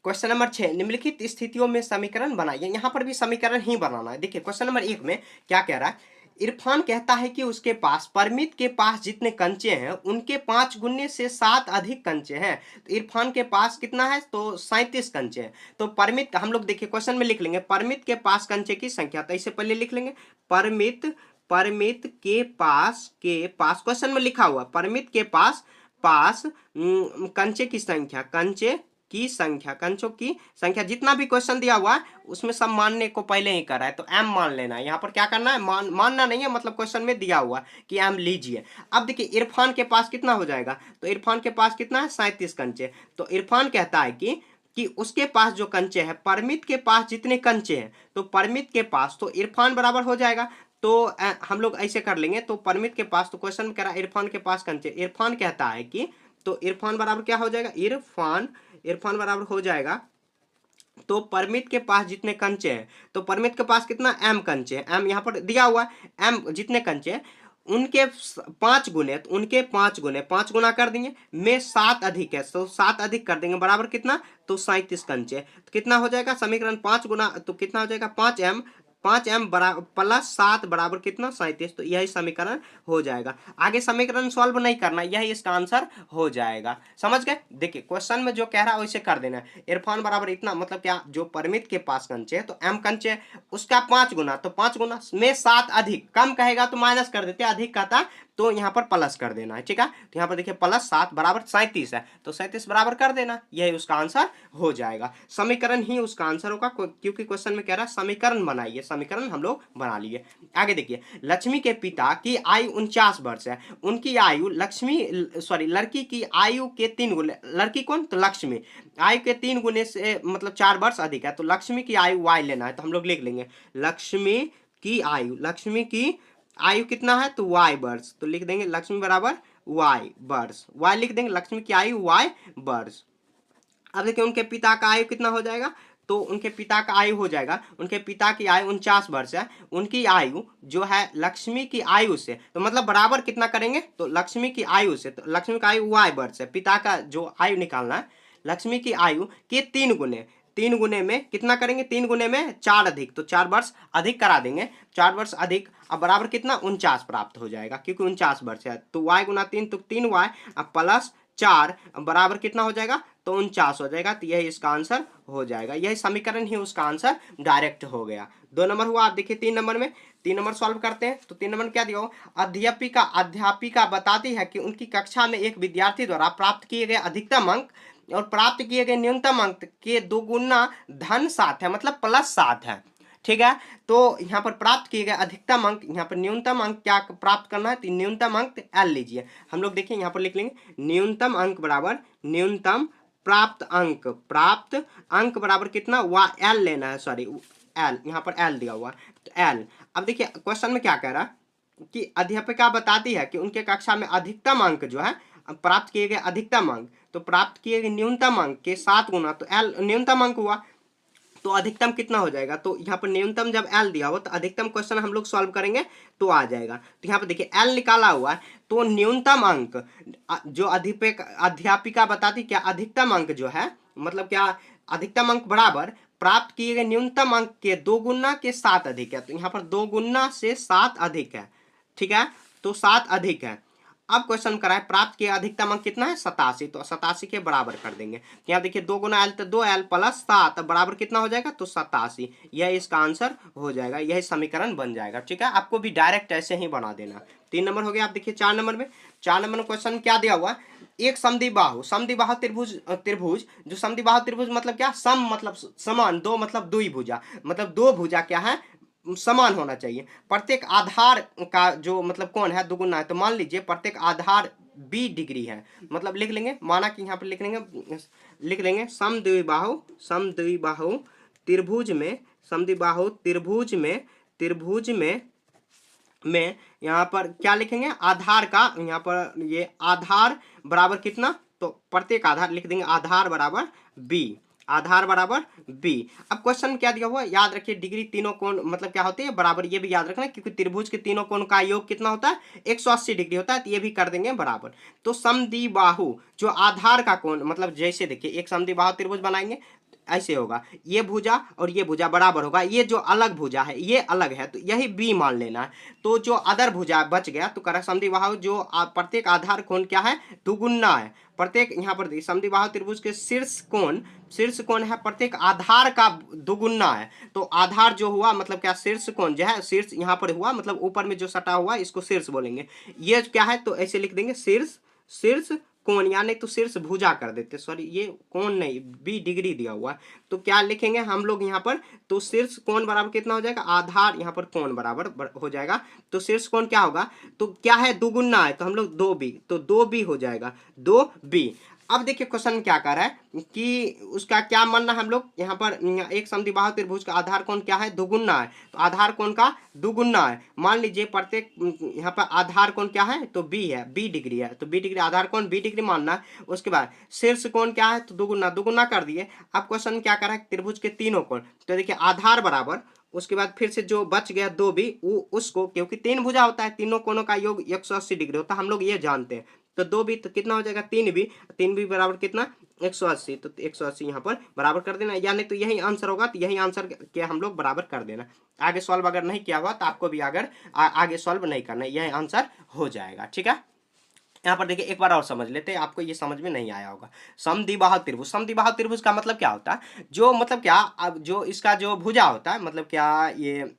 Question number 6, निम्नलिखित स्थितियों में समीकरण बनाइए। यहाँ पर भी समीकरण ही बनाना है। देखिए क्वेश्चन नंबर 1 में क्या कह रहा है, इरफान कहता है कि उसके पास परमित के पास जितने कंचे हैं उनके 5 गुने से 7 अधिक कंचे हैं। तो इरफान के पास कितना है, तो 37 कंचे हैं। तो परमित हम लोग देखिए क्वेश्चन में लिख लेंगे परमित के पास कंचे की संख्या, तो इससे पहले लिख लेंगे परमित परमित के पास क्वेश्चन में लिखा हुआ परमित के पास कंचे की संख्या, कंचों की संख्या जितना भी क्वेश्चन दिया हुआ है उसमें सब मानने को पहले ही करा है, तो एम मान लेना है। यहाँ पर क्या करना है, मानना नहीं है, मतलब क्वेश्चन में दिया हुआ कि एम लीजिए। अब देखिए इरफान के पास कितना हो जाएगा, तो इरफान के पास कितना है, 37 कंचे। तो इरफान कहता है कि उसके पास जो कंचे हैं, परमित के पास जितने कंचे हैं, तो परमित के पास तो इरफान बराबर हो जाएगा। तो हम लोग ऐसे कर लेंगे, तो परमित के पास, तो क्वेश्चन में कह रहा है इरफान के पास कंचे, इरफान कहता है कि तो इरफान बराबर क्या हो जाएगा, इरफान बराबर हो जाएगा, तो परमित के पास जितने कंचे हैं, तो परमित के पास कितना, एम कंचे हैं, एम यहाँ पर दिया हुआ है, एम जितने कंचे हैं उनके 5 गुने, तो उनके 5 गुने 5 गुना कर देंगे, में 7 अधिक है, तो 7 अधिक कर देंगे बराबर कितना, तो 37 कंचे। तो कितना हो जाएगा समीकरण 5 गुना, तो कितना हो जाएगा 5m बराबर प्लस 7 बराबर कितना, 37। तो यही समीकरण हो जाएगा। आगे समीकरण सॉल्व नहीं करना, यही इसका आंसर हो जाएगा। समझ गए। देखिए क्वेश्चन में जो कह रहा है वैसे कर देना है। इरफान बराबर इतना, मतलब क्या, जो परमित के पास कंचे है तो एम कंचे उसका 5 गुना, तो 5 गुना में 7 अधिक, कम कहेगा तो माइनस कर देते, अधिक कहता तो यहाँ पर प्लस कर देना है, ठीक है। तो यहाँ पर देखिए प्लस 7 बराबर 37 है, तो 37 बराबर कर देना, यही उसका आंसर हो जाएगा। समीकरण ही उसका आंसर होगा, क्योंकि क्वेश्चन में कह रहा है समीकरण बनाइए, समीकरण हम लोग बना लिए। आगे देखिए, लक्ष्मी के पिता की आयु 49 वर्ष है। उनकी आयु लड़की की आयु के 3 गुने, लड़की कौन, तो लक्ष्मी, आयु के 3 गुने से मतलब 4 वर्ष अधिक है। तो लक्ष्मी की आयु y लेना है, तो हम लोग लिख लेंगे लक्ष्मी की आयु कितना है, तो y वर्ष, तो लिख देंगे लक्ष्मी बराबर y वर्ष, y लिख देंगे, लक्ष्मी की आयु y वर्ष। अब देखिए उनके पिता का आयु कितना हो जाएगा, तो उनके पिता का आयु हो जाएगा, उनके पिता की आयु 49 वर्ष है। उनकी आयु जो है लक्ष्मी की आयु से, तो मतलब बराबर कितना करेंगे, तो लक्ष्मी की आयु से, तो लक्ष्मी का आयु y वर्ष है, पिता का जो आयु निकालना है लक्ष्मी की आयु के 3 गुने में कितना करेंगे, 3 गुने में 4 अधिक, तो 4 वर्ष अधिक करा देंगे, 4 वर्ष अधिक, अब बराबर कितना 49 प्राप्त हो जाएगा, क्योंकि 49 वर्ष है। तो y गुना 3 तो 3y, अब प्लस 4 बराबर कितना हो जाएगा, तो 49 हो जाएगा। तो यही इसका आंसर हो जाएगा, यही समीकरण ही उसका आंसर डायरेक्ट हो गया। 2 नंबर हुआ। आप देखिए 3 नंबर में, 3 नंबर सॉल्व करते हैं। तो 3 नंबर क्या दिया हो, अध्यापिका बताती है कि उनकी कक्षा में एक विद्यार्थी द्वारा प्राप्त किए गए अधिकतम अंक और प्राप्त किए गए न्यूनतम अंक के 2 गुना धन 7 है, मतलब प्लस 7 है, ठीक है। तो यहाँ पर प्राप्त किए गए अधिकतम अंक, यहाँ पर न्यूनतम अंक क्या प्राप्त करना है, तो न्यूनतम अंक एल लीजिए। हम लोग देखिए यहाँ पर लिख लेंगे न्यूनतम अंक बराबर न्यूनतम प्राप्त अंक बराबर कितना, एल लेना है, सॉरी एल, यहाँ पर एल दिया हुआ है, तो एल। अब देखिए क्वेश्चन में क्या कह रहा है कि अध्यापिका बताती है कि उनके कक्षा में अधिकतम अंक जो है, प्राप्त किए गए अधिकतम अंक, तो प्राप्त किए गए न्यूनतम अंक के 7 गुना, तो एल न्यूनतम अंक हुआ, तो अधिकतम कितना हो जाएगा, तो यहाँ पर न्यूनतम जब एल दिया हो तो अधिकतम क्वेश्चन हम लोग सॉल्व करेंगे तो आ जाएगा। तो यहाँ पर देखिए एल निकाला हुआ है, तो न्यूनतम अंक जो अध्यापिका बताती, क्या अधिकतम अंक जो है, मतलब क्या अधिकतम अंक बराबर प्राप्त किए गए न्यूनतम अंक के 2 गुना के 7 अधिक है। तो यहाँ पर 2 गुना से 7 अधिक है, ठीक है, तो 7 अधिक है। अब क्वेश्चन कराए प्राप्त किया अधिकतम अंक कितना है, 87, तो 87 के बराबर कर देंगे। यहाँ देखिए 2 गुना एल, तो 2l प्लस 7 बराबर कितना हो जाएगा, तो 87, यह इसका आंसर हो जाएगा, यही समीकरण बन जाएगा, ठीक है। आपको भी डायरेक्ट ऐसे ही बना देना। 3 नंबर हो गया। आप देखिए 4 नंबर में, 4 नंबर में क्वेश्चन क्या दिया हुआ, एक समद्विबाहु त्रिभुज जो समद्विबाहु त्रिभुज मतलब क्या, सम मतलब समान, दो मतलब द्विभुजा, मतलब 2 भुजा क्या है, समान होना चाहिए। प्रत्येक आधार का जो मतलब कोण है दुगुना है, तो मान लीजिए प्रत्येक आधार 20 डिग्री है, मतलब लिख लेंगे, माना कि यहाँ पर लिख लेंगे समद्विबाहु त्रिभुज में यहाँ पर क्या लिखेंगे, आधार का, यहाँ पर ये आधार बराबर कितना, तो प्रत्येक आधार लिख देंगे आधार बराबर b। अब क्वेश्चन में क्या दिया हुआ है, याद रखिए डिग्री तीनों कोण मतलब क्या होते हैं, बराबर, ये भी याद रखना, क्योंकि त्रिभुज के तीनों कोण का योग कितना होता है, 180 डिग्री होता है, तो ये भी कर देंगे बराबर। तो समद्विबाहु जो आधार का कोण, मतलब जैसे देखिए एक समद्विबाहु त्रिभुज बनाएंगे, ऐसे होगा, ये भुजा और ये भुजा बराबर होगा, ये जो अलग भुजा है ये अलग है, तो यही बी मान लेना है। तो जो अदर भुजा बच गया तो कह समद्विबाहु जो प्रत्येक आधार कोण क्या है, दुगुना है। प्रत्येक यहाँ पर समद्विबाहु त्रिभुज के शीर्ष कोण है प्रत्येक आधार का दुगुना है। तो आधार जो हुआ मतलब क्या, शीर्ष कोण जो है, शीर्ष यहाँ पर हुआ मतलब ऊपर में जो सटा हुआ इसको शीर्ष बोलेंगे। ये क्या है तो ऐसे लिख देंगे शीर्ष कोण, या नहीं तो शीर्ष भुजा कर देते, सॉरी ये कोण नहीं, बी डिग्री दिया हुआ है। तो क्या लिखेंगे हम लोग यहाँ पर, तो शीर्ष कोण बराबर कितना हो जाएगा, आधार यहाँ पर कोण बराबर हो जाएगा। तो शीर्ष कोण क्या होगा, तो क्या है दुगुना है, तो हम लोग 2b, तो 2b हो जाएगा, 2b। अब देखिए क्वेश्चन क्या कर रहा है कि उसका क्या मानना है, हम लोग यहाँ पर एक समद्विबाहु त्रिभुज का आधार कोण क्या है, दुगुना है, तो आधार कोण का दुगुना है। मान लीजिए प्रत्येक यहाँ पर आधार कोण क्या है, तो बी है, बी डिग्री है, तो बी डिग्री आधार कोण बी डिग्री मानना है। उसके बाद शीर्ष कोण क्या है, तो दुगुना कर दिए। अब क्वेश्चन क्या कर रहा है, त्रिभुज के तीनों कोण, तो देखिए आधार बराबर, उसके बाद फिर से जो बच गया 2b उसको, क्योंकि 3 भुजा होता है, तीनों कोणों का योग 180 डिग्री होता है, हम लोग ये जानते हैं। तो 2b तो कितना हो जाएगा, 3b बराबर कितना, 180, तो 180 यहाँ पर बराबर कर देना, यानी तो यही आंसर होगा, तो यही आंसर के हम लोग बराबर कर देना। आगे सॉल्व अगर नहीं किया हुआ तो आपको भी अगर आगे सॉल्व नहीं करना है, यही आंसर हो जाएगा। ठीक है, यहाँ पर देखिए एक बार और समझ लेते हैं, आपको ये समझ में नहीं आया होगा। समद्विबाहु त्रिभुज का मतलब क्या होता है, जो मतलब क्या, अब जो इसका जो भुजा होता है मतलब क्या, ये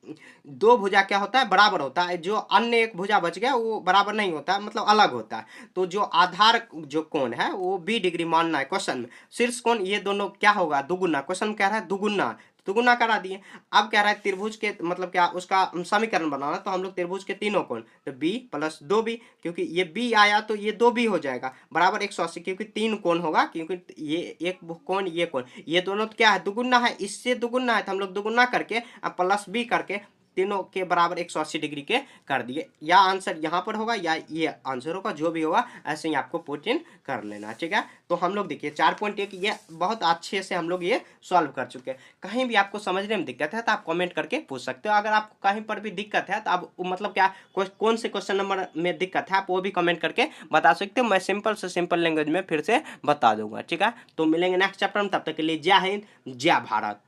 2 भुजा क्या होता है, बराबर होता है, जो अन्य एक भुजा बच गया वो बराबर नहीं होता है, मतलब अलग होता है। तो जो आधार जो कोण है वो b डिग्री मानना है क्वेश्चन में, शीर्ष कोण ये दोनों क्या होगा, दुगुना, क्वेश्चन कह रहा है दुगुना, दुगुना करा दिए। अब कह रहा है त्रिभुज के मतलब क्या, उसका समीकरण बनाना, तो हम लोग त्रिभुज के तीनों कोण, तो b प्लस 2b, क्योंकि ये b आया तो ये 2b हो जाएगा, बराबर 180, क्योंकि 3 कोण होगा, क्योंकि ये एक कोण ये कोण, ये दोनों क्या है, दुगुना है, इससे दुगुना है, तो हम लोग दुगुना करके अब प्लस b करके तीनों के बराबर 180 डिग्री के कर दिए। या आंसर यहाँ पर होगा या ये आंसर होगा, जो भी होगा ऐसे ही आपको पुट इन कर लेना। ठीक है, तो हम लोग देखिए 4.1 ये बहुत अच्छे से हम लोग ये सॉल्व कर चुके हैं। कहीं भी आपको समझने में दिक्कत है तो आप कमेंट करके पूछ सकते हो। अगर आपको कहीं पर भी दिक्कत है तो आप मतलब क्या कौन से क्वेश्चन नंबर में दिक्कत है आप वो भी कमेंट करके बता सकते हो, मैं सिंपल से सिंपल लैंग्वेज में फिर से बता दूंगा। ठीक है, तो मिलेंगे नेक्स्ट चैप्टर में, तब तक के लिए जय हिंद जय भारत।